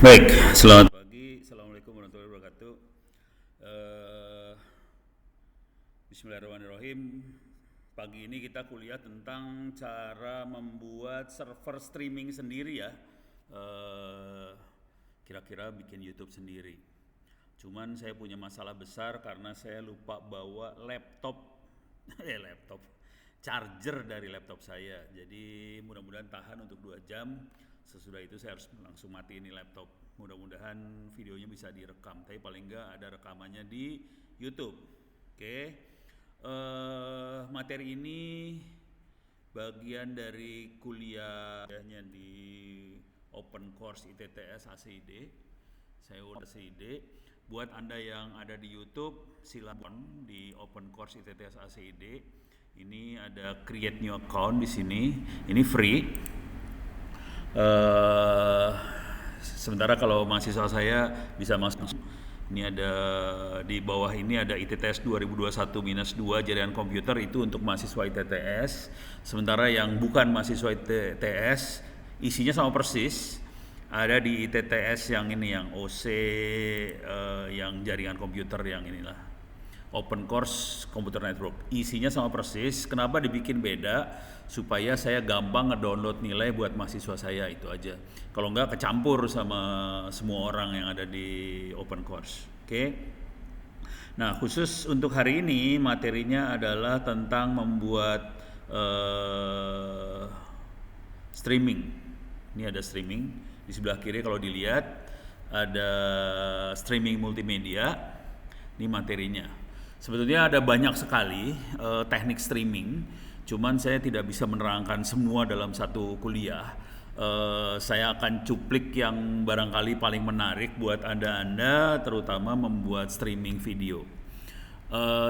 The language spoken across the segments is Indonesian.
Baik, selamat pagi. Assalamualaikum warahmatullahi wabarakatuh. Eh, Bismillahirrahmanirrahim. Pagi ini kita kuliah tentang cara membuat server streaming sendiri ya. Kira-kira bikin YouTube sendiri. Cuman saya punya masalah besar karena saya lupa bawa laptop, laptop, charger dari laptop saya. Jadi mudah-mudahan tahan untuk 2 jam. Sesudah itu saya harus langsung mati ini laptop. Mudah-mudahan videonya bisa direkam, tapi paling enggak ada rekamannya di YouTube. Oke. Materi ini bagian dari kuliahnya di Open Course ITTS ACID. Saya udah ACID. Buat Anda yang ada di YouTube, silakan di Open Course ITTS ACID. Ini ada create new account di sini. Ini free. Sementara kalau mahasiswa saya bisa masuk. Ini ada di bawah ini ada ITTS 2021-2 jaringan komputer, itu untuk mahasiswa ITTS. Sementara yang bukan mahasiswa ITTS isinya sama persis. Ada di ITTS yang ini, yang OC, yang jaringan komputer yang inilah. Open Course Computer Network. Isinya sama persis. Kenapa dibikin beda? Supaya saya gampang ngedownload nilai buat mahasiswa saya, itu aja. Kalau enggak kecampur sama semua orang yang ada di Open Course. Oke. Nah, khusus untuk hari ini materinya adalah tentang membuat streaming. Ini ada streaming. Di sebelah kiri kalau dilihat ada streaming multimedia. Ini materinya. Sebetulnya ada banyak sekali teknik streaming, cuman saya tidak bisa menerangkan semua dalam satu kuliah. Saya akan cuplik yang barangkali paling menarik buat Anda, terutama membuat streaming video.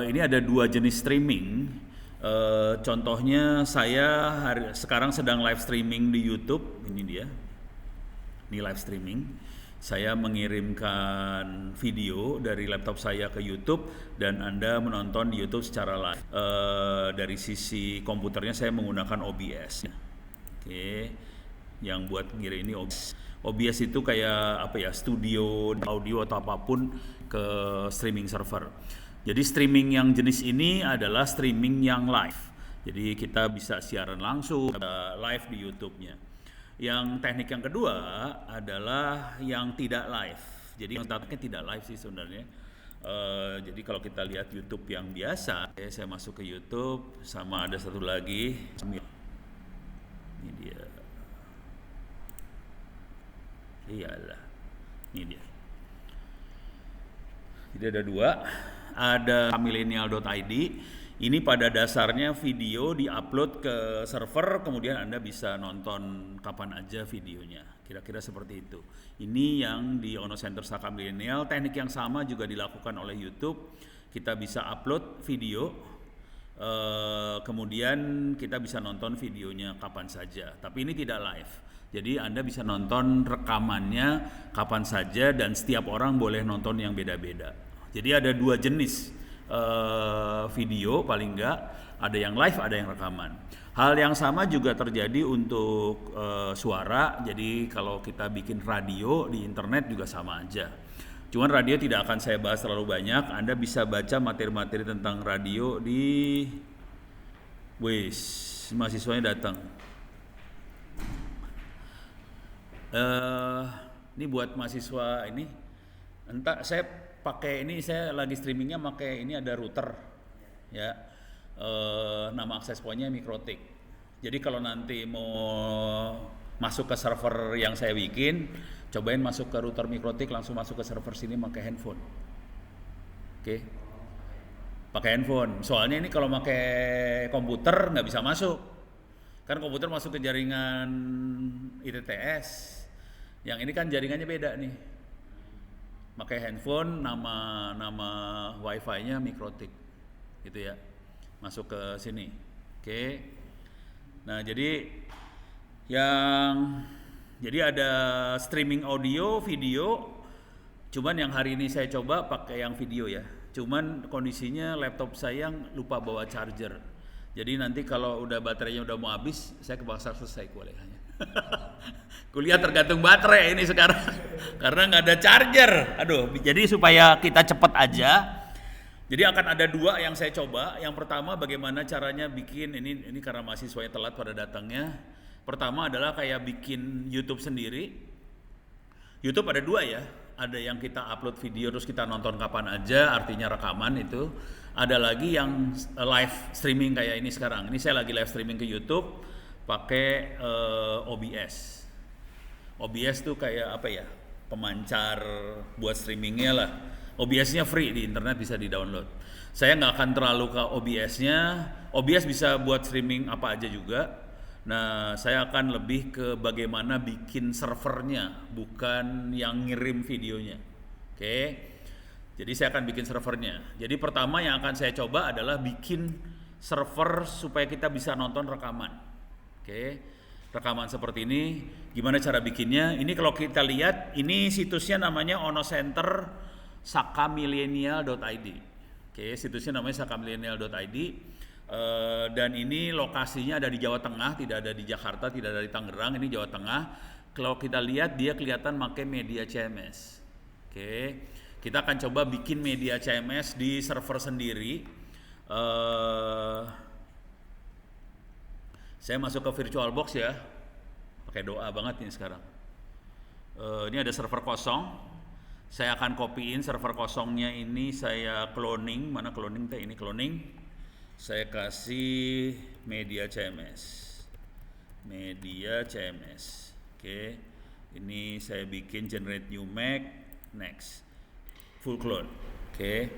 Ini ada 2 jenis streaming. Contohnya saya sekarang sedang live streaming di YouTube. Ini dia, ini live streaming. Saya mengirimkan video dari laptop saya ke YouTube dan Anda menonton di YouTube secara live. Dari sisi komputernya saya menggunakan OBS. Oke, yang buat ngirim ini OBS. OBS itu kayak apa ya, studio audio atau apapun ke streaming server. Jadi streaming yang jenis ini adalah streaming yang live. Jadi kita bisa siaran langsung, live di YouTube-nya. Yang teknik yang kedua adalah yang tidak live. Jadi yang statusnya tidak live sih sebenarnya. Jadi kalau kita lihat YouTube yang biasa, saya masuk ke YouTube, sama ada satu lagi. Ini dia. Iyalah, ini dia. Jadi ada 2. Ada millennial.id. Ini pada dasarnya video diupload ke server, kemudian Anda bisa nonton kapan aja videonya. Kira-kira seperti itu. Ini yang di Ono Center Saka Milenial. Teknik yang sama juga dilakukan oleh YouTube. Kita bisa upload video, kemudian kita bisa nonton videonya kapan saja. Tapi ini tidak live. Jadi Anda bisa nonton rekamannya kapan saja dan setiap orang boleh nonton yang beda-beda. Jadi ada 2 jenis video, paling enggak ada yang live, ada yang rekaman. Hal yang sama juga terjadi untuk suara. Jadi kalau kita bikin radio di internet juga sama aja. Cuman radio tidak akan saya bahas terlalu banyak. Anda bisa baca materi-materi tentang radio di mahasiswanya datang. Ini buat mahasiswa ini. Entah saya pakai ini, saya lagi streamingnya pakai ini, ada router ya, nama akses point-nya Mikrotik. Jadi kalau nanti mau masuk ke server yang saya bikin, cobain masuk ke router Mikrotik, langsung masuk ke server sini pakai handphone. Oke, pakai handphone. Soalnya ini kalau pakai komputer nggak bisa masuk, kan komputer masuk ke jaringan ITTS. Yang ini kan jaringannya beda nih. Pakai handphone, nama wifi-nya Mikrotik, gitu ya, masuk ke sini. Oke. Nah jadi ada streaming audio, video. Cuman yang hari ini saya coba pakai yang video ya. Cuman kondisinya laptop saya lupa bawa charger. Jadi nanti kalau udah baterainya udah mau habis, saya kebakar selesai kuliahnya. Kuliah tergantung baterai ini sekarang. karena nggak ada charger. Aduh, jadi supaya kita cepat aja. Jadi akan ada dua yang saya coba. Yang pertama bagaimana caranya bikin ini karena mahasiswanya telat pada datangnya. Pertama adalah kayak bikin YouTube sendiri. YouTube ada dua ya. Ada yang kita upload video terus kita nonton kapan aja, artinya rekaman itu. Ada lagi yang live streaming kayak ini sekarang. Ini saya lagi live streaming ke YouTube pakai OBS. OBS tuh kayak apa ya? Pemancar buat streamingnya lah. OBS-nya free di internet, bisa di-download. Saya nggak akan terlalu ke OBS-nya. OBS bisa buat streaming apa aja juga. Nah, saya akan lebih ke bagaimana bikin servernya, bukan yang ngirim videonya. Oke. Jadi saya akan bikin servernya. Jadi pertama yang akan saya coba adalah bikin server supaya kita bisa nonton rekaman. Oke. Rekaman seperti ini. Gimana cara bikinnya? Ini kalau kita lihat, ini situsnya namanya onosenter.sakamillennial.id. Oke, situsnya namanya sakamillennial.id. Dan ini lokasinya ada di Jawa Tengah, tidak ada di Jakarta, tidak ada di Tangerang, ini Jawa Tengah. Kalau kita lihat dia kelihatan pakai media CMS. Oke, kita akan coba bikin media CMS di server sendiri. Saya masuk ke VirtualBox ya, pakai doa banget ini sekarang. Ini ada server kosong. Saya akan copyin server kosongnya ini, saya cloning, mana cloning teh, ini cloning. Saya kasih media CMS. Media CMS. Oke. Ini saya bikin generate new Mac, next. Full clone. Oke.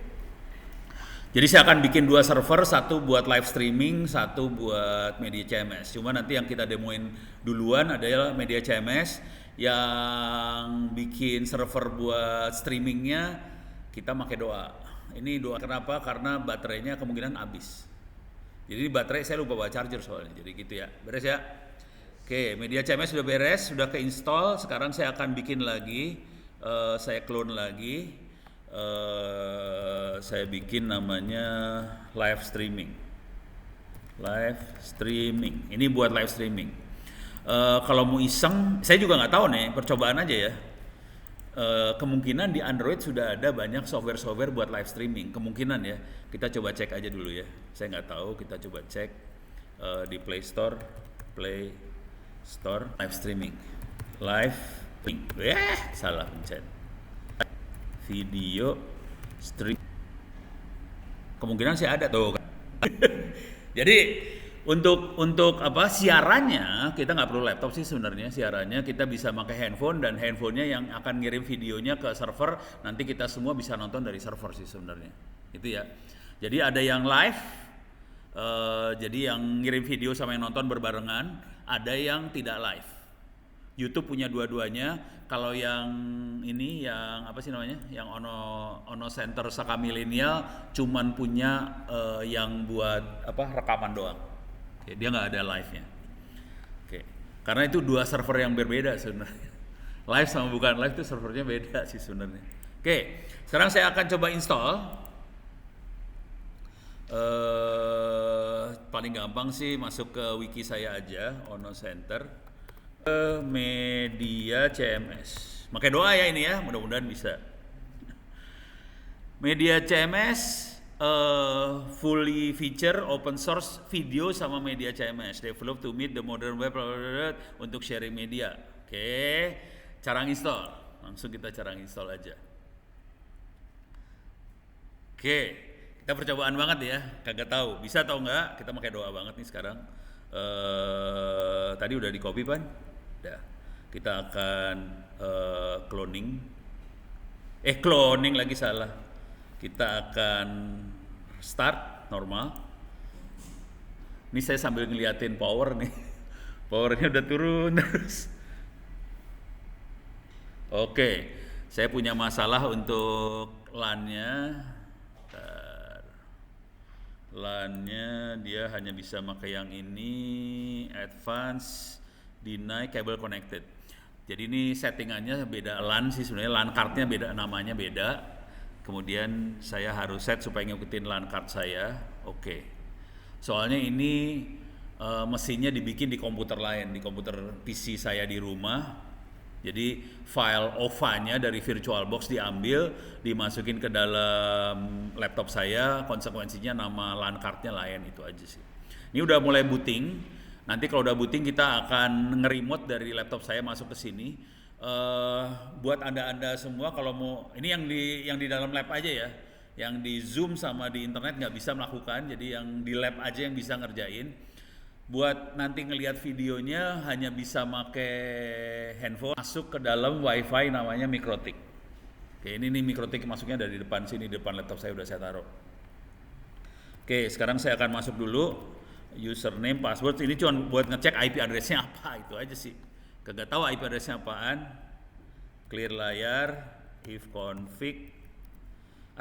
Jadi saya akan bikin dua server, satu buat live streaming, satu buat media CMS. Cuma nanti yang kita demoin duluan adalah media CMS. Yang bikin server buat streamingnya kita pakai doa. Ini doa kenapa? Karena baterainya kemungkinan habis. Jadi baterai saya lupa bawa charger soalnya. Jadi gitu ya. Beres ya. Oke, media CMS sudah beres, sudah keinstall. Sekarang saya akan bikin lagi. Saya clone lagi. Saya bikin namanya live streaming. Live streaming. Ini buat live streaming. Kalau mau iseng, saya juga nggak tahu nih, percobaan aja ya. Kemungkinan di Android sudah ada banyak software-software buat live streaming. Kemungkinan ya, kita coba cek aja dulu ya. Saya nggak tahu, kita coba cek di Play Store live streaming, salah pencet. Video stream. Kemungkinan sih ada tuh. Jadi untuk apa siarannya kita nggak perlu laptop sih sebenarnya. Siarannya kita bisa pakai handphone, dan handphonenya yang akan ngirim videonya ke server. Nanti kita semua bisa nonton dari server sih sebenarnya. Itu ya. Jadi ada yang live, jadi yang ngirim video sama yang nonton berbarengan. Ada yang tidak live. YouTube punya dua-duanya. Kalau yang ini yang apa sih namanya? Yang Ono Center Saka Millennial cuman punya yang buat apa rekaman doang. Oke, dia nggak ada live-nya. Oke, karena itu dua server yang berbeda sebenarnya. Live sama bukan live itu servernya beda sih sebenarnya. Oke, sekarang saya akan coba install. Paling gampang sih masuk ke wiki saya aja, Ono Center, media CMS. Pakai doa ya ini ya, mudah-mudahan bisa. Media CMS. Fully feature open source video sama media CMS developed to meet the modern web untuk sharing media. Oke, cara install langsung kita cara install aja. Oke, kita percobaan banget ya, kagak tahu bisa atau enggak, kita pakai doa banget nih sekarang. Tadi udah di copy pan, udah. Kita akan cloning lagi salah. Kita akan start normal. Ini saya sambil ngeliatin power nih. Powernya udah turun terus. Oke, saya punya masalah untuk LAN-nya. LAN-nya dia hanya bisa pakai yang ini, advance, deny, cable connected. Jadi ini settingannya beda LAN sih sebenarnya. LAN card-nya beda, namanya beda. Kemudian saya harus set supaya ngikutin LAN card saya. Oke. Soalnya ini mesinnya dibikin di komputer lain, di komputer PC saya di rumah. Jadi file OVA-nya dari VirtualBox diambil, dimasukin ke dalam laptop saya, konsekuensinya nama LAN card-nya lain, itu aja sih. Ini udah mulai booting. Nanti kalau udah booting kita akan nge-remote dari laptop saya masuk ke sini. Buat anda semua kalau mau, ini yang di dalam lab aja ya, yang di Zoom sama di internet nggak bisa melakukan, jadi yang di lab aja yang bisa ngerjain. Buat nanti ngelihat videonya hanya bisa pakai handphone, masuk ke dalam WiFi namanya Mikrotik. Oke, ini nih Mikrotik masuknya dari depan sini, depan laptop saya udah saya taruh. Oke, sekarang saya akan masuk dulu, username, password. Ini cuma buat ngecek IP address-nya apa, itu aja sih. Kagak tahu IP address-nya apaan. Clear layar, if config.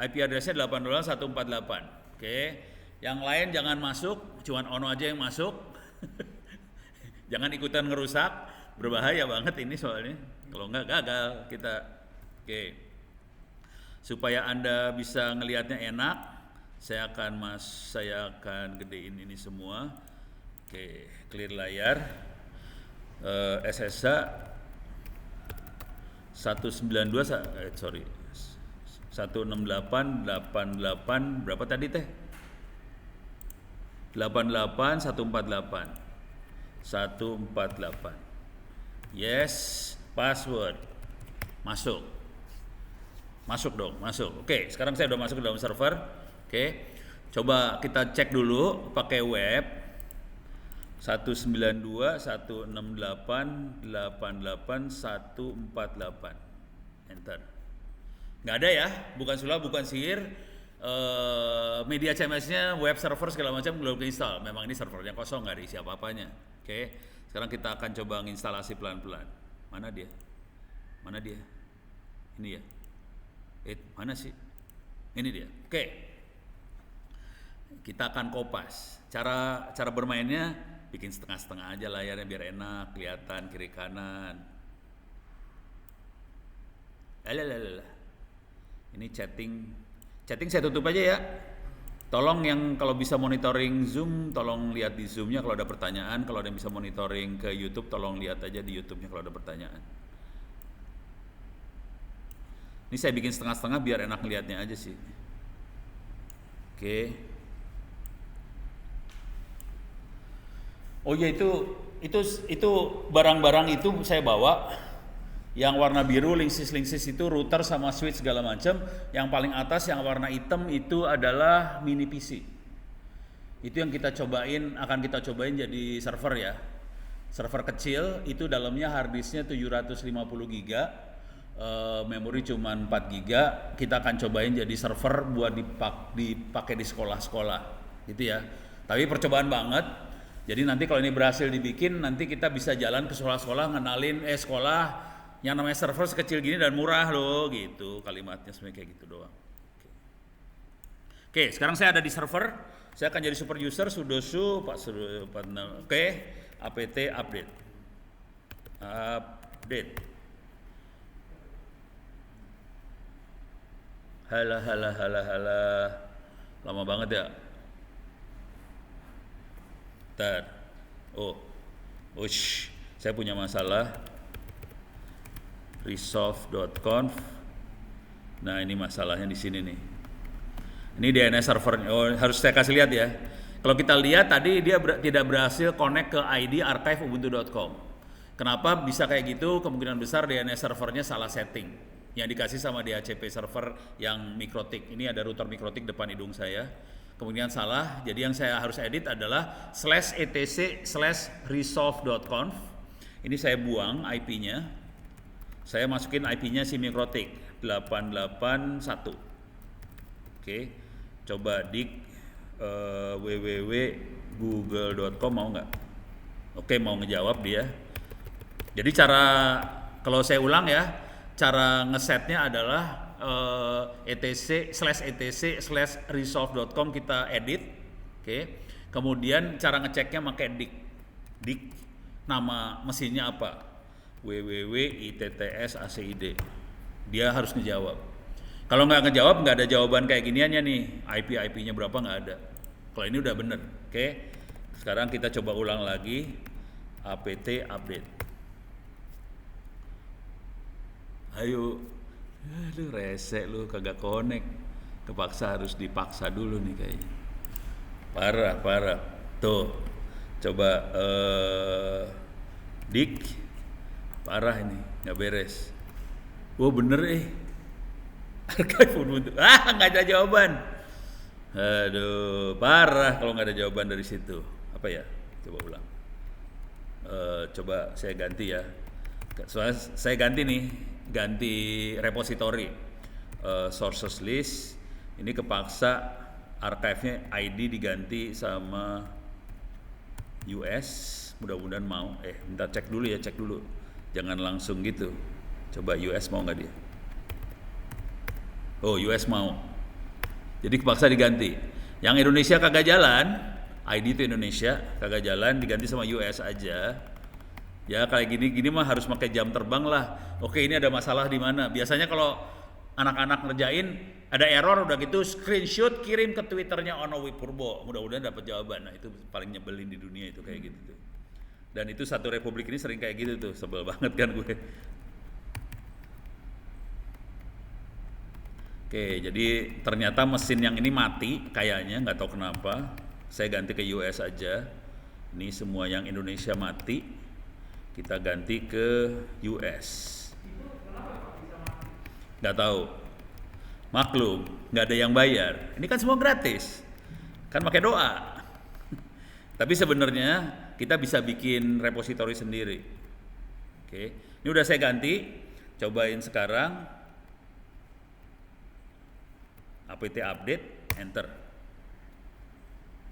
IP address-nya 802.148. Oke. Yang lain jangan masuk, cuman Ono aja yang masuk. Jangan ikutan ngerusak, berbahaya banget ini soalnya. Kalau enggak gagal kita. Oke. Supaya Anda bisa ngelihatnya enak, saya akan gedein ini semua. Oke, clear layar. SSH 16888 berapa tadi teh? 88148. Yes, password. Masuk dong. Oke, sekarang saya udah masuk ke dalam server. Oke. Coba kita cek dulu pakai web. 192.168.88.148. Enter. Nggak ada ya, bukan sulap, bukan sihir. Media CMS-nya, web server segala macam belum diinstal. Memang ini servernya kosong, nggak diisi apa-apanya. Oke, sekarang kita akan coba instalasi pelan-pelan. Mana dia? Ini ya. Mana sih? Ini dia. Oke. Kita akan kopas. Cara bermainnya bikin setengah-setengah aja layarnya biar enak, kelihatan kiri kanan. Ini chatting saya tutup aja ya. Tolong yang kalau bisa monitoring Zoom, tolong lihat di Zoom-nya kalau ada pertanyaan. Kalau ada yang bisa monitoring ke YouTube, tolong lihat aja di YouTube-nya kalau ada pertanyaan. Ini saya bikin setengah-setengah biar enak lihatnya aja sih. Oke. Oh ya, itu barang-barang itu saya bawa. Yang warna biru Linksys itu router sama switch segala macam. Yang paling atas yang warna hitam itu adalah mini PC. Itu yang akan kita cobain jadi server ya. Server kecil itu dalamnya hard disknya 750 GB, memori cuma 4 GB. Kita akan cobain jadi server buat dipakai di sekolah-sekolah gitu ya. Tapi percobaan banget. Jadi nanti kalau ini berhasil dibikin, nanti kita bisa jalan ke sekolah-sekolah ngenalin sekolah yang namanya server sekecil gini dan murah loh gitu, kalimatnya sebenarnya kayak gitu doang. Oke, sekarang saya ada di server, saya akan jadi super user sudo oke, apt update. Halah, lama banget ya. Saya punya masalah. Resolve.conf. Nah, ini masalahnya di sini nih. Ini DNS servernya. Harus saya kasih lihat ya. Kalau kita lihat tadi dia tidak berhasil connect ke ID archive ubuntu.com. Kenapa bisa kayak gitu? Kemungkinan besar DNS servernya salah setting. Yang dikasih sama DHCP server yang Mikrotik. Ini ada router Mikrotik depan hidung saya. Kemungkinan salah. Jadi yang saya harus edit adalah /etc/resolve.conf. Ini saya buang IP-nya. Saya masukin IP-nya si Mikrotik 881. Oke, coba dik www.google.com mau nggak? Oke, mau ngejawab dia. Jadi kalau saya ulang ya, cara ngesetnya adalah etc/resolve.com kita edit. Oke, kemudian cara ngeceknya pakai dik nama mesinnya apa? www.itts.acid. Dia harus ngejawab. Kalau nggak ngejawab, nggak ada jawaban kayak giniannya nih. IP-nya berapa, nggak ada. Kalau ini udah bener. Oke. Sekarang kita coba ulang lagi. apt update. Ayo, lu rese lu kagak connect, kepaksa harus dipaksa dulu nih kayaknya. Parah, parah. Tuh, coba Dik, parah ini, nggak beres. Wah bener archive Ubuntu. Nggak ada jawaban. Aduh, parah kalau nggak ada jawaban dari situ. Apa ya? Coba ulang. Coba saya ganti ya. Soalnya saya ganti nih, ganti repository. Sources list. Ini kepaksa archive-nya ID diganti sama US. Mudah-mudahan mau. Bentar cek dulu ya, cek dulu. Jangan langsung gitu. Coba US mau nggak dia? Oh, US mau. Jadi kepaksa diganti. Yang Indonesia kagak jalan, ID itu Indonesia, kagak jalan, diganti sama US aja. Ya kayak gini mah harus pakai jam terbang lah. Oke, ini ada masalah di mana? Biasanya kalau anak-anak ngerjain ada error udah gitu screenshot kirim ke Twitternya Ono Wipurbo. Mudah-mudahan dapat jawaban. Nah, itu paling nyebelin di dunia itu kayak gitu tuh. Dan itu satu republik ini sering kayak gitu tuh, sebel banget kan gue. Oke, jadi ternyata mesin yang ini mati kayaknya, nggak tahu kenapa. Saya ganti ke US aja. Ini semua yang Indonesia mati. Kita ganti ke US. Nggak tahu. Maklum, nggak ada yang bayar. Ini kan semua gratis. Kan pakai doa. Tapi sebenarnya kita bisa bikin repository sendiri. Oke, ini udah saya ganti. Cobain sekarang. apt update, enter.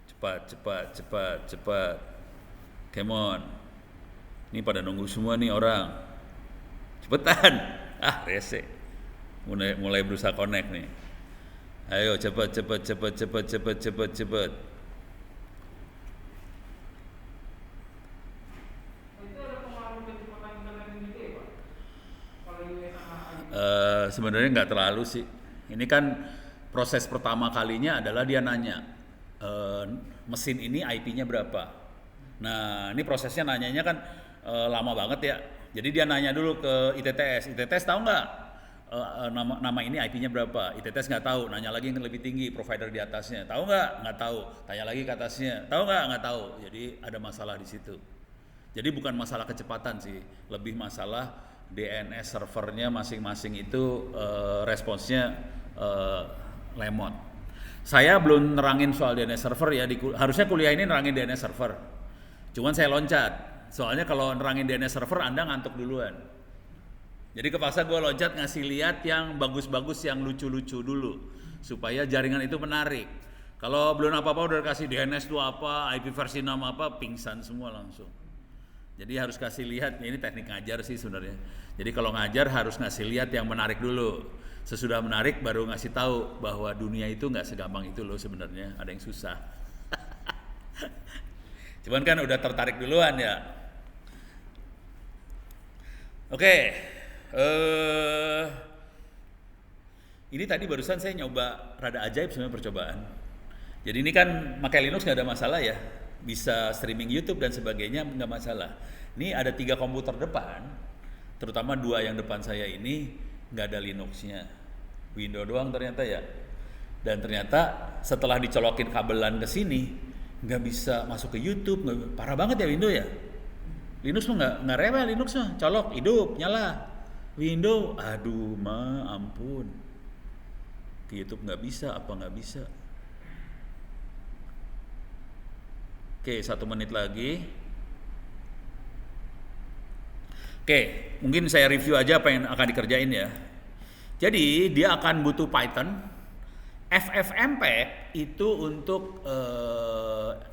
Cepat. Come on. Ini pada nunggu semua nih orang. Cepetan. Rese. Mulai berusaha connect nih. Ayo cepat. Sebenarnya nggak terlalu sih. Ini kan proses pertama kalinya adalah dia nanya mesin ini IP-nya berapa. Nah ini prosesnya nanyanya kan lama banget ya. Jadi dia nanya dulu ke ITTS tahu nggak nama ini IP-nya berapa? ITTS nggak tahu, nanya lagi yang lebih tinggi, provider di atasnya, tahu nggak tahu, tanya lagi ke atasnya, tahu nggak tahu. Jadi ada masalah di situ. Jadi bukan masalah kecepatan sih, lebih masalah DNS servernya masing-masing itu responsnya lemot. Saya belum nerangin soal DNS server ya, harusnya kuliah ini nerangin DNS server. Cuman saya loncat, soalnya kalau nerangin DNS server Anda ngantuk duluan. Jadi kepaksa gue loncat ngasih lihat yang bagus-bagus, yang lucu-lucu dulu, supaya jaringan itu menarik. Kalau belum apa-apa udah kasih DNS itu apa, IP versi 6 apa, pingsan semua langsung. Jadi harus kasih lihat, ini teknik ngajar sih sebenarnya. Jadi kalau ngajar harus ngasih lihat yang menarik dulu. Sesudah menarik baru ngasih tahu bahwa dunia itu nggak segampang itu loh sebenarnya, ada yang susah. Cuman kan udah tertarik duluan ya. Oke, ini tadi barusan saya nyoba rada ajaib sebenarnya percobaan. Jadi ini kan pakai Linux nggak ada masalah ya, bisa streaming YouTube dan sebagainya nggak masalah. Ini ada 3 komputer depan, terutama 2 yang depan saya ini nggak ada Linuxnya, Windows doang ternyata ya. Dan ternyata setelah dicolokin kabelan ke sini nggak bisa masuk ke YouTube, parah banget ya Windows ya. Linux mah nggak rewel, Linux mah colok hidup nyala. Windows, aduh ampun, ke YouTube nggak bisa, apa nggak bisa. Oke, 1 menit lagi. Oke, mungkin saya review aja apa yang akan dikerjain ya. Jadi dia akan butuh Python, FFmpeg itu untuk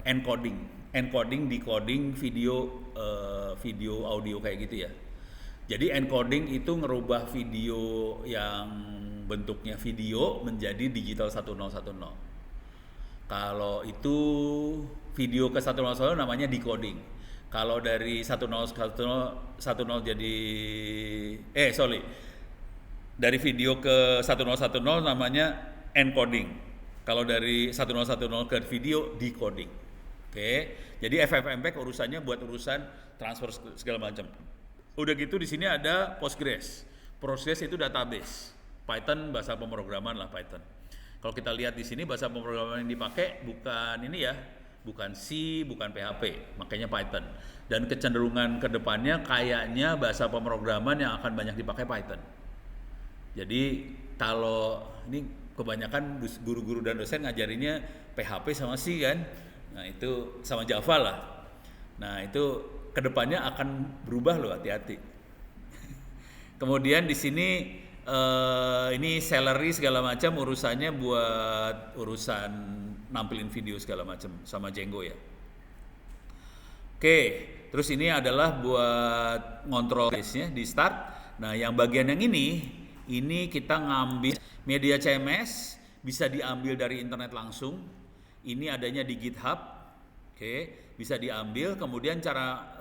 encoding, decoding video, audio kayak gitu ya. Jadi encoding itu ngerubah video yang bentuknya video menjadi digital 1010. Kalau itu video ke 1010 namanya decoding. Kalau dari 1010 jadi dari video ke 1010 namanya encoding. Kalau dari 1010 ke video decoding. Oke. Jadi FFmpeg urusannya buat urusan transfer segala macam. Udah gitu di sini ada Postgres. Postgres itu database. Python bahasa pemrograman lah Python. Kalau kita lihat di sini bahasa pemrograman yang dipakai bukan ini ya, bukan C, bukan PHP, makanya Python. Dan kecenderungan ke depannya kayaknya bahasa pemrograman yang akan banyak dipakai Python. Jadi kalau ini kebanyakan guru-guru dan dosen ngajarinnya PHP sama C kan, nah itu sama Java lah. Nah itu kedepannya akan berubah loh, hati-hati. Kemudian di sini ini salary segala macam urusannya buat urusan nampilin video segala macam sama Django ya. Oke, terus ini adalah buat ngontrol case-nya di start. Nah, yang bagian yang ini kita ngambil media CMS bisa diambil dari internet langsung. Ini adanya di GitHub. Oke, bisa diambil, kemudian cara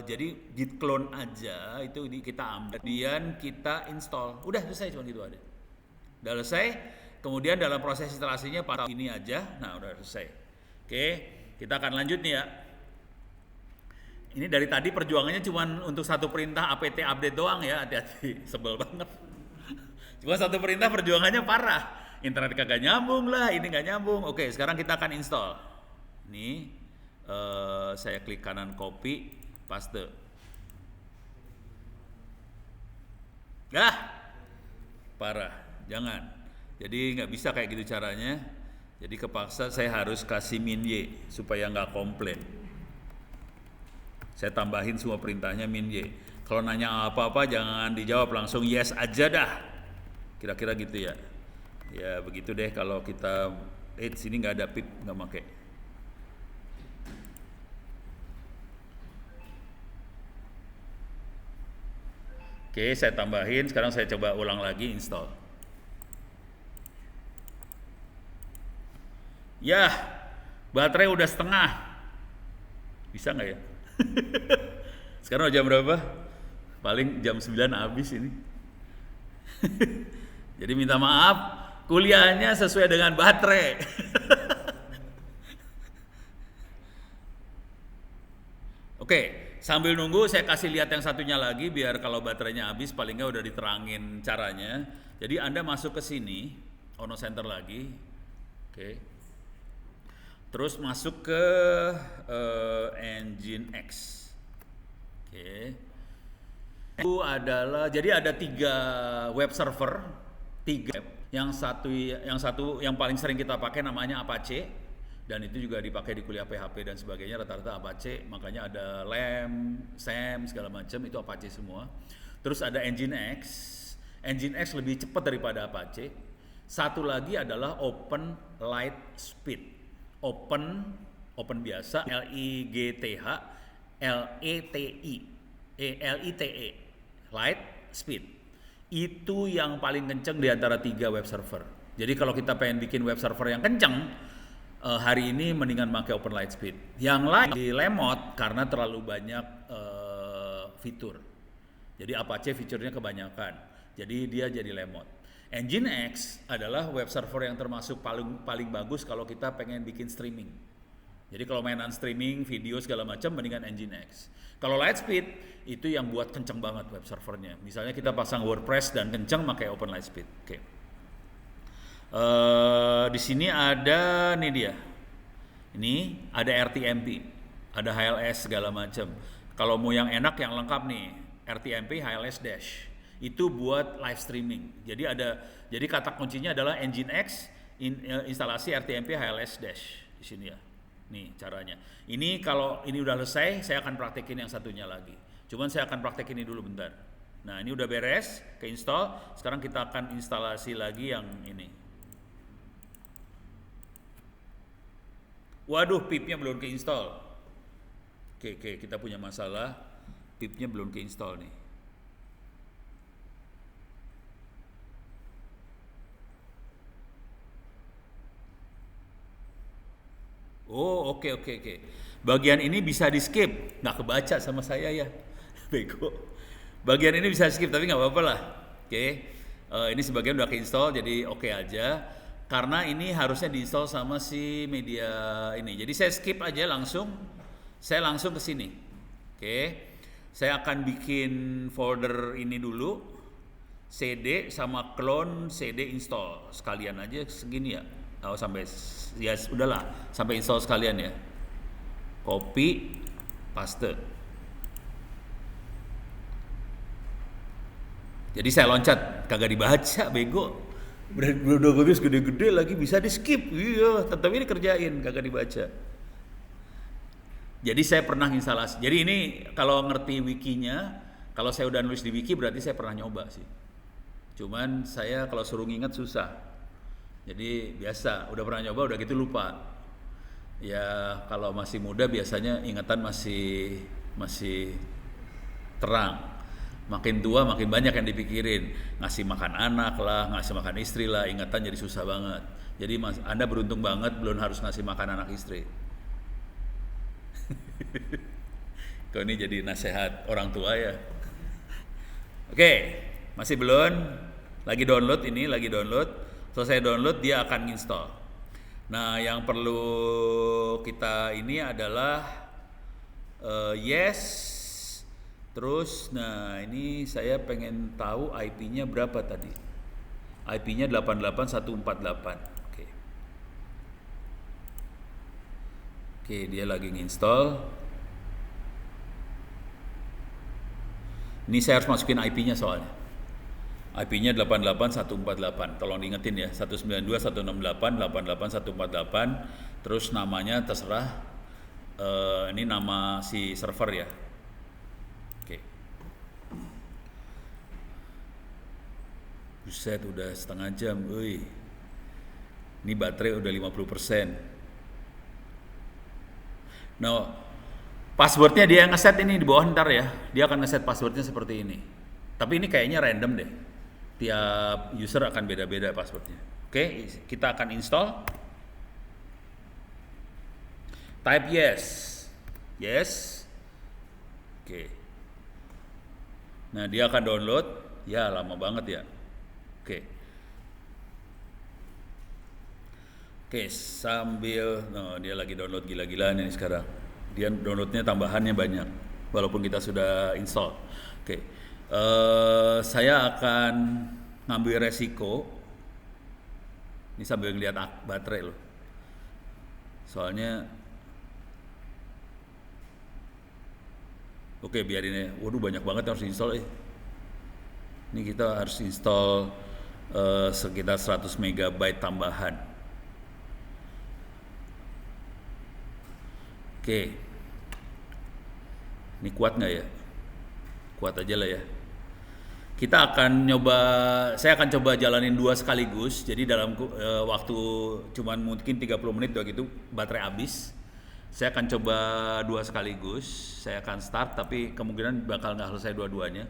jadi git clone aja itu kita ambil, kemudian kita install, udah selesai, cuma gitu aja, udah selesai. Kemudian dalam proses instalasinya pada ini aja, nah udah selesai. Oke, kita akan lanjut nih ya. Ini dari tadi perjuangannya cuma untuk satu perintah apt update doang ya, hati-hati, sebel banget. Cuma satu perintah perjuangannya parah, internet kagak nyambung lah, ini nggak nyambung. Oke, sekarang kita akan install. Ini saya klik kanan copy, paste. Parah, jangan. Jadi nggak bisa kayak gitu caranya. Jadi kepaksa saya harus kasih min y supaya nggak komplain. Saya tambahin semua perintahnya min y. Kalau nanya apa-apa jangan dijawab langsung yes aja dah. Kira-kira gitu ya. Ya begitu deh kalau kita sini nggak ada pip, nggak pakai. Oke, saya tambahin, sekarang saya coba ulang lagi install. Ya, baterai udah setengah. Bisa nggak ya? Sekarang jam berapa? Paling jam 9 habis ini. Jadi minta maaf, kuliahnya sesuai dengan baterai. Oke. Sambil nunggu saya kasih lihat yang satunya lagi biar kalau baterainya habis paling nggak udah diterangin caranya. Jadi Anda masuk ke sini, Ono Center lagi. Oke. Terus masuk ke Nginx. Oke. Itu adalah, jadi ada 3 web server, 3. Yang paling sering kita pakai namanya Apache. Dan itu juga dipakai di kuliah PHP dan sebagainya, rata-rata Apache, makanya ada LAMP, SAM, segala macam, itu Apache semua. Terus ada Nginx. Nginx lebih cepat daripada Apache. Satu lagi adalah Open Light Speed. Open biasa, LIGTH, LITE, Light Speed. Itu yang paling kenceng di antara 3 web server. Jadi kalau kita pengen bikin web server yang kenceng, hari ini mendingan pakai Open Light Speed. Yang lain di lemot karena terlalu banyak fitur. Jadi Apache fiturnya kebanyakan. Jadi dia jadi lemot. Nginx adalah web server yang termasuk paling bagus kalau kita pengen bikin streaming. Jadi kalau mainan streaming, video segala macam mendingan Nginx. Kalau Lightspeed itu yang buat kenceng banget web servernya. Misalnya kita pasang WordPress dan kenceng pakai Open Lightspeed. Oke. Di sini ada nih dia. Ini ada RTMP, ada HLS segala macam. Kalau mau yang enak yang lengkap nih, RTMP HLS dash. Itu buat live streaming. Jadi kata kuncinya adalah Nginx instalasi RTMP HLS dash di sini ya. Nih caranya. Ini kalau ini udah selesai, saya akan praktekin yang satunya lagi. Cuman saya akan praktekin ini dulu bentar. Nah, ini udah beres, ke-install. Sekarang kita akan instalasi lagi yang ini. Waduh, pipnya belum ke-install. Oke, kita punya masalah. Pipnya belum ke-install nih. Oh, oke. Bagian ini bisa di-skip. Nggak kebaca sama saya ya. Bego. Bagian ini bisa skip, tapi nggak apa-apa lah. Oke. Ini sebagian udah ke-install, jadi oke aja. Karena ini harusnya diinstal sama si media ini. Jadi saya skip aja langsung. Saya langsung ke sini. Oke. Saya akan bikin folder ini dulu. CD sama clone CD install sekalian aja segini ya. Oh, sampai ya udahlah, sampai install sekalian ya. Copy, paste. Jadi saya loncat, kagak dibaca, bego. Udah bagus gede-gede lagi bisa di skip. Iya, tetap ini kerjain, kagak dibaca. Jadi saya pernah instalasi. Jadi ini kalau ngerti wikinya, kalau saya udah nulis di wiki berarti saya pernah nyoba sih. Cuman saya kalau suruh nginget susah. Jadi biasa, udah pernah nyoba udah gitu lupa. Ya kalau masih muda biasanya ingatan masih terang. Makin tua makin banyak yang dipikirin, ngasih makan anak lah, ngasih makan istri lah, ingatan jadi susah banget. Jadi Anda beruntung banget belum harus ngasih makan anak istri. Kau ini jadi nasihat orang tua ya. Oke, masih belum? Lagi download ini, lagi download. Selesai download dia akan install. Nah, yang perlu kita ini adalah yes. Terus, nah ini saya pengen tahu IP-nya berapa tadi. IP-nya 88148. Oke. Oke, dia lagi nginstall. Ini saya harus masukin IP-nya soalnya. IP-nya 88148. Tolong diingetin ya, 192.168.88148. Terus namanya terserah. Ini nama si server ya. Oke. Buset, udah setengah jam. Wih. Ini baterai udah 50%. Nah, passwordnya dia yang ngeset ini di bawah ntar ya. Dia akan ngeset passwordnya seperti ini. Tapi ini kayaknya random deh. Tiap user akan beda-beda passwordnya. Oke, kita akan install. Type yes. Yes. Oke. Nah, dia akan download. Ya, lama banget ya. Oke. Oke, sambil dia lagi download gila-gilaan ini sekarang. Dia downloadnya tambahannya banyak, walaupun kita sudah install. Oke, saya akan ngambil resiko. Ini sambil ngeliat baterai loh. Soalnya, oke biarin ya. Waduh banyak banget yang harus install. Ini kita harus install sekitar 100 MB tambahan. Oke. Ini kuat nggak ya? Kuat aja lah ya. Kita akan saya akan coba jalanin 2 sekaligus. Jadi dalam waktu cuman mungkin 30 menit udah gitu baterai habis. Saya akan coba 2 sekaligus. Saya akan start tapi kemungkinan bakal nggak selesai dua-duanya.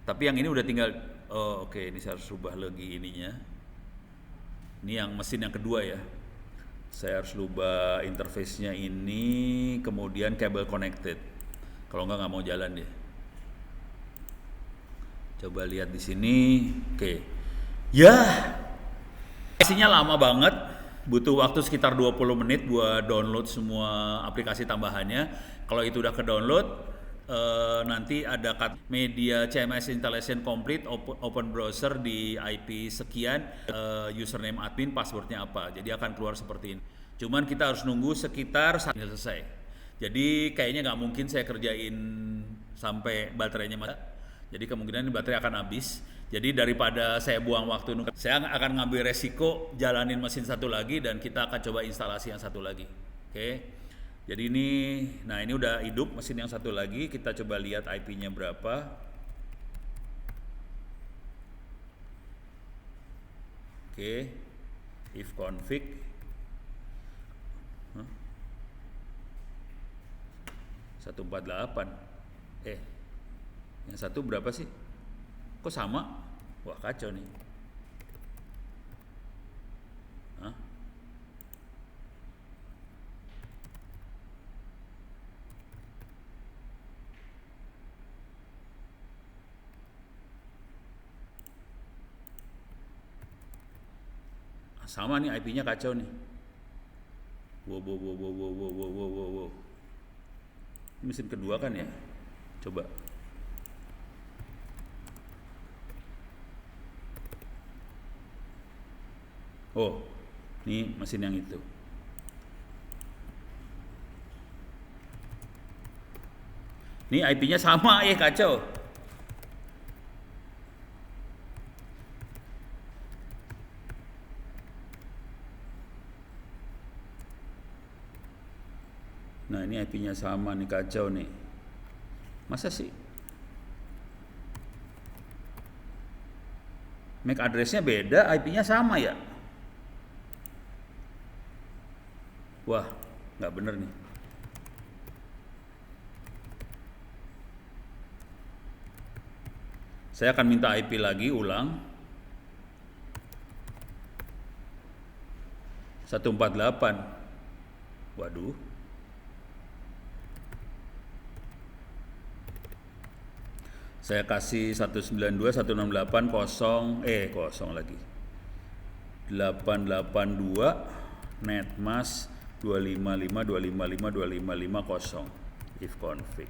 Tapi yang ini udah tinggal, oke, ini saya harus rubah lagi ininya. Ini yang mesin yang kedua ya. Saya harus rubah interface-nya ini, kemudian kabel connected. Kalau nggak mau jalan dia. Coba lihat di sini, oke. Ya, aplikasinya lama banget, butuh waktu sekitar 20 menit buat download semua aplikasi tambahannya. Kalau itu udah ke-download, nanti ada media CMS installation complete, open browser di IP sekian, username admin, passwordnya apa. Jadi akan keluar seperti ini. Cuman kita harus nunggu sekitar saat ini selesai. Jadi kayaknya nggak mungkin saya kerjain sampai baterainya mati. Jadi kemungkinan baterai akan habis. Jadi daripada saya buang waktu, saya akan ngambil resiko jalanin mesin satu lagi dan kita akan coba instalasi yang satu lagi. Oke. Jadi ini udah hidup mesin yang satu lagi. Kita coba lihat IP-nya berapa. Oke. If config 148. Yang satu berapa sih? Kok sama? Wah, kacau nih. Hah? Sama nih, IP-nya kacau nih. Wow. Mesin kedua kan ya? Coba. Oh, ini mesin yang itu. Ini IP-nya sama, kacau. Nah, ini IP-nya sama nih, kacau nih. Masa sih? MAC address-nya beda, IP-nya sama ya? Wah, nggak bener nih. Saya akan minta IP lagi, ulang. 148. Waduh. Saya kasih 192.168.0 kosong lagi. 882 netmask 255.255.255.0 if config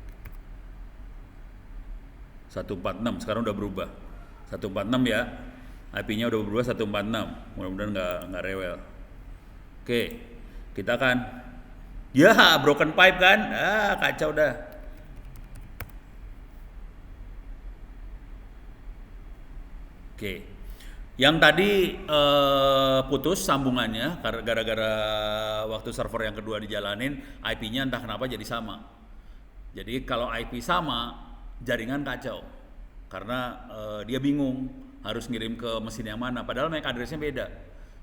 146, sekarang udah berubah 146 ya, IP-nya udah berubah 146, mudah-mudahan nggak rewel. Oke, kita akan broken pipe kan, kacau dah. Oke, yang tadi putus sambungannya gara-gara waktu server yang kedua dijalanin, IP-nya entah kenapa jadi sama. Jadi kalau IP sama, jaringan kacau karena dia bingung harus ngirim ke mesin yang mana, padahal MAC address-nya beda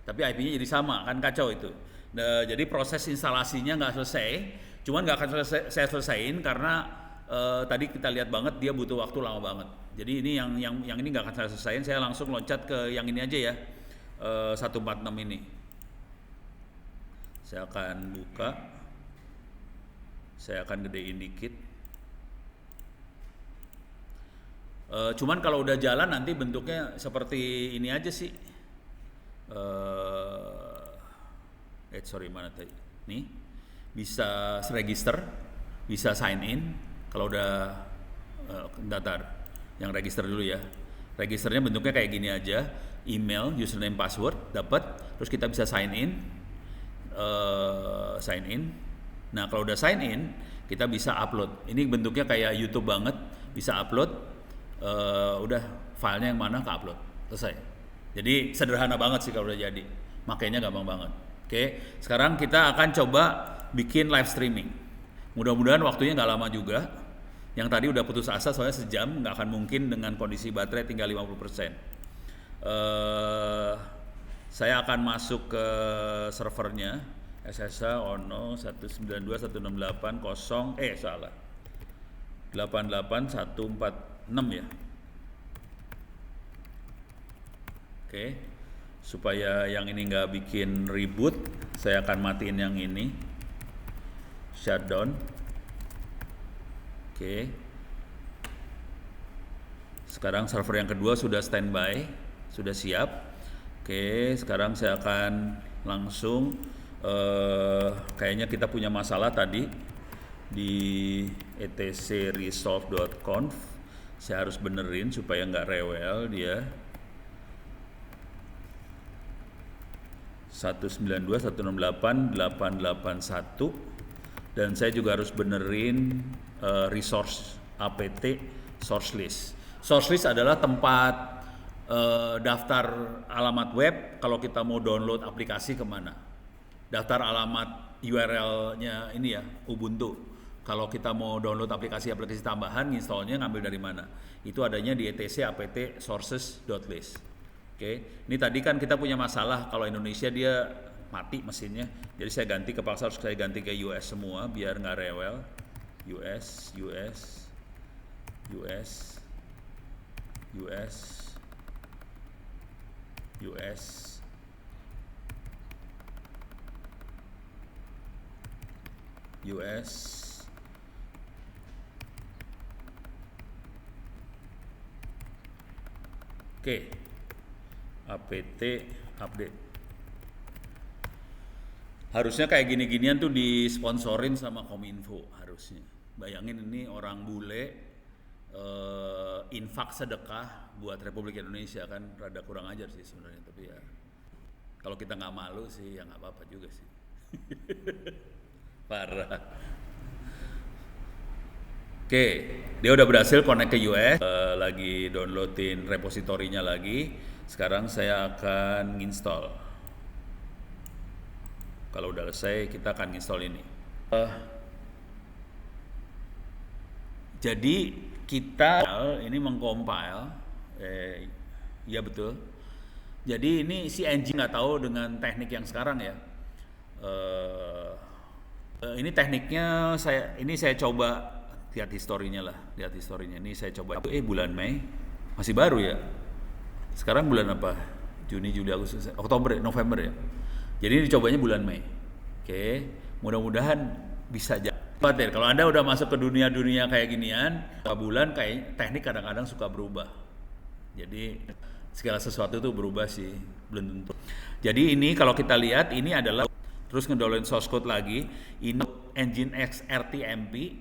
tapi IP-nya jadi sama, kan kacau itu. Jadi proses instalasinya nggak selesai, cuman nggak akan saya selesaiin karena tadi kita lihat banget dia butuh waktu lama banget. Jadi ini yang ini nggak akan saya selesaiin, saya langsung loncat ke yang ini aja ya, 146 ini. Saya akan buka, saya akan gedein dikit. Cuman kalau udah jalan nanti bentuknya seperti ini aja sih. Mana tadi? Nih, bisa register, bisa sign in. Kalau udah datar, yang register dulu ya. Registernya bentuknya kayak gini aja, email, username, password, dapat. Terus kita bisa sign in. Nah kalau udah sign in, kita bisa upload. Ini bentuknya kayak YouTube banget, bisa upload. Udah filenya yang mana ke upload, selesai. Jadi sederhana banget sih kalau udah jadi, makanya gampang banget. Oke, sekarang kita akan coba bikin live streaming. Mudah-mudahan waktunya nggak lama juga. Yang tadi udah putus asa soalnya sejam, nggak akan mungkin dengan kondisi baterai tinggal 50%. Saya akan masuk ke servernya SSH ono 192.168.0 salah 88146 ya. Oke, supaya yang ini nggak bikin ribut, saya akan matiin yang ini, shutdown. Oke, sekarang server yang kedua sudah standby, sudah siap. Oke, sekarang saya akan langsung, kayaknya kita punya masalah tadi di etcresolve.conf. Saya harus benerin supaya nggak rewel dia. 192.168.881 dan saya juga harus benerin resource apt source list. Source list adalah tempat daftar alamat web kalau kita mau download aplikasi kemana. Daftar alamat URL-nya ini ya, Ubuntu. Kalau kita mau download aplikasi-aplikasi tambahan, installnya ngambil dari mana? Itu adanya di etc apt sources.list. Oke, ini tadi kan kita punya masalah kalau Indonesia dia mati mesinnya, jadi saya ganti kepaksa harus saya ganti ke US semua biar nggak rewel. US Oke, apt update. Harusnya kayak gini-ginian tuh disponsorin sama Kominfo harusnya. Bayangin ini orang bule infak sedekah buat Republik Indonesia, kan rada kurang ajar sih sebenarnya, tapi ya Kalau kita nggak malu sih ya nggak apa-apa juga sih. Parah. Oke, dia udah berhasil connect ke US, lagi downloadin repositorinya lagi. Sekarang saya akan install. Kalau udah selesai, kita akan install ini. Jadi kita ini mengcompile, ya betul. Jadi ini si engine nggak tahu dengan teknik yang sekarang ya. Ini tekniknya saya coba lihat historinya lah, lihat historinya. Ini saya coba. Bulan Mei masih baru ya. Sekarang bulan apa? Juni, Juli, Agustus, Oktober, November ya. Jadi ini dicobanya bulan Mei. Oke, mudah-mudahan bisa jadi. Kalau Anda udah masuk ke dunia-dunia kayak ginian, bulan kayak teknik kadang-kadang suka berubah. Jadi segala sesuatu itu berubah sih, belum tentu. Jadi ini kalau kita lihat ini adalah terus ngedownload source code lagi. Ini Nginx RTMP.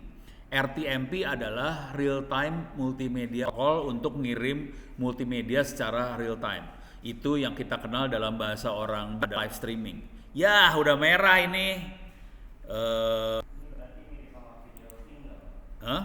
RTMP adalah real time multimedia protocol untuk ngirim multimedia secara real time. Itu yang kita kenal dalam bahasa orang live streaming. Ya, udah merah ini. Hah?